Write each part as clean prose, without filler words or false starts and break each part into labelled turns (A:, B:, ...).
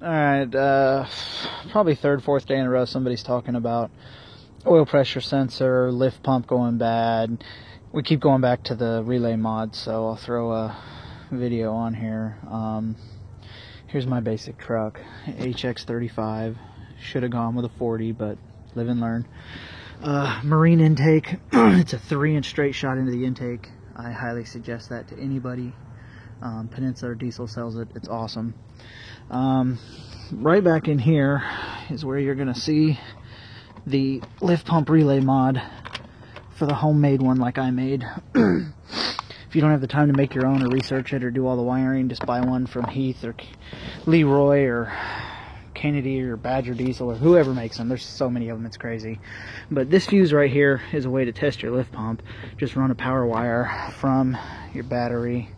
A: Alright, probably third, fourth day in a row somebody's talking about oil pressure sensor, lift pump going bad. We keep going back to the relay mod, so I'll throw a video on here. Here's my basic truck, HX35. Should have gone with a 40, but live and learn. Marine intake. It's a 3-inch straight shot into the intake. I highly suggest that to anybody. Peninsula Diesel sells it. It's awesome. Right back in here is where you're going to see the lift pump relay mod for the homemade one like I made. If you don't have the time to make your own or research it or do all the wiring, just buy one from Heath or Leroy or Kennedy or Badger Diesel or whoever makes them. There's so many of them, it's crazy. But this fuse right here is a way to test your lift pump. Just run a power wire from your battery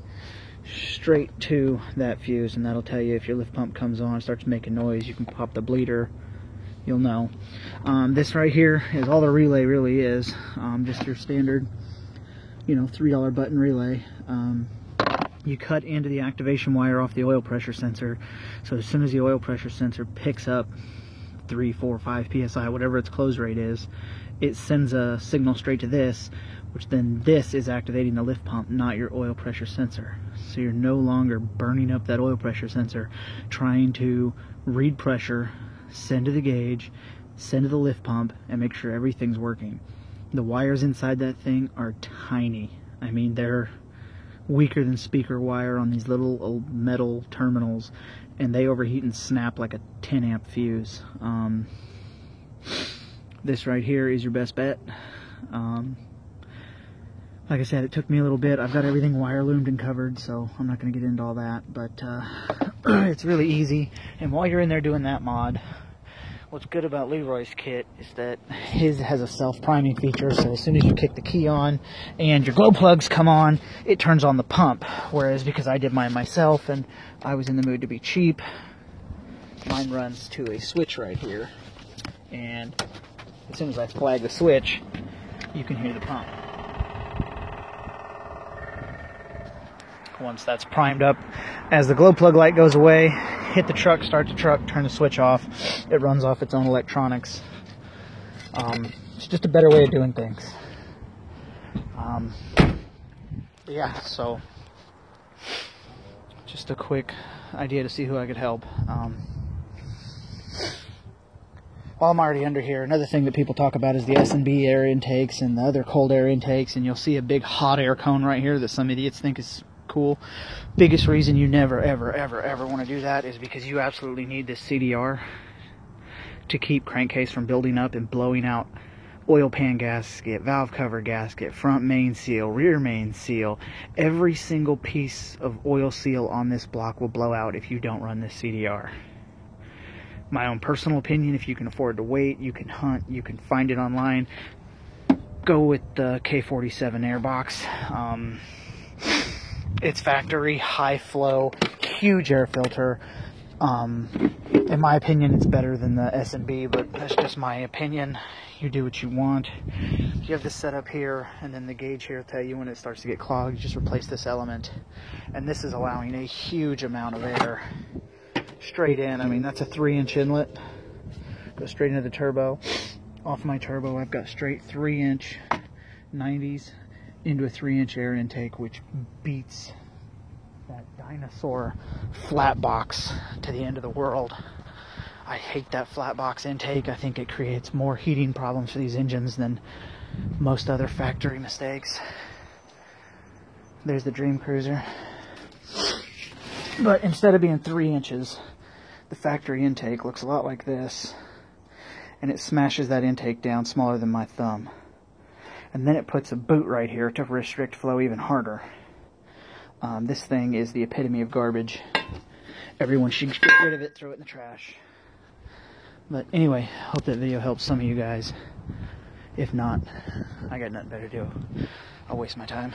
A: straight to that fuse, and that'll tell you if your lift pump comes on and starts making noise. You can pop the bleeder, you'll know. This right here is all the relay really is. Just your standard, $3 button relay. You cut into the activation wire off the oil pressure sensor, so as soon as the oil pressure sensor picks up 3, 4, 5 psi, whatever its close rate is, it sends a signal straight to this, which then this is activating the lift pump, not your oil pressure sensor. So you're no longer burning up that oil pressure sensor trying to read pressure, send to the gauge, send to the lift pump, and make sure everything's working. The wires inside that thing are tiny. I mean, they're weaker than speaker wire on these little old metal terminals, and they overheat and snap like a 10 amp fuse. This right here is your best bet. Like I said, it took me a little bit. I've got everything wire loomed and covered, so I'm not going to get into all that, but it's really easy. And while you're in there doing that mod, what's good about Leroy's kit is that his has a self-priming feature, so as soon as you kick the key on and your glow plugs come on, it turns on the pump. Whereas because I did mine myself and I was in the mood to be cheap, mine runs to a switch right here, and as soon as I flag the switch, you can hear the pump. Once that's primed up, as the glow plug light goes away, hit the truck, start the truck, turn the switch off. It runs off its own electronics. It's just a better way of doing things. Yeah, so just a quick idea to see who I could help. While I'm already under here, another thing that people talk about is the S&B air intakes and the other cold air intakes, and you'll see a big hot air cone right here that some idiots think is cool. Biggest reason you never ever want to do that is because you absolutely need this CDR to keep crankcase from building up and blowing out oil pan gasket, valve cover gasket, front main seal, rear main seal. Every single piece of oil seal on this block will blow out if you don't run this CDR. My own personal opinion, if you can afford to wait, you can hunt, you can find it online, go with the K47 airbox. It's factory, high flow, huge air filter. In my opinion, it's better than the S&B, but that's just my opinion. You do what you want. You have this set up here, and then the gauge here will tell you when it starts to get clogged. You just replace this element, and this is allowing a huge amount of air straight in. I mean, that's a 3-inch inlet. Goes straight into the turbo. Off my turbo, I've got straight 3-inch 90s into a 3-inch air intake, which beats that dinosaur flat box to the end of the world. I hate that flat box intake. I think it creates more heating problems for these engines than most other factory mistakes. There's the Dream Cruiser. But instead of being 3 inches, the factory intake looks a lot like this, and it smashes that intake down smaller than my thumb. And then it puts a boot right here to restrict flow even harder. This thing is the epitome of garbage. Everyone should get rid of it, throw it in the trash. But anyway, hope that video helps some of you guys. If not, I got nothing better to do. I'll waste my time.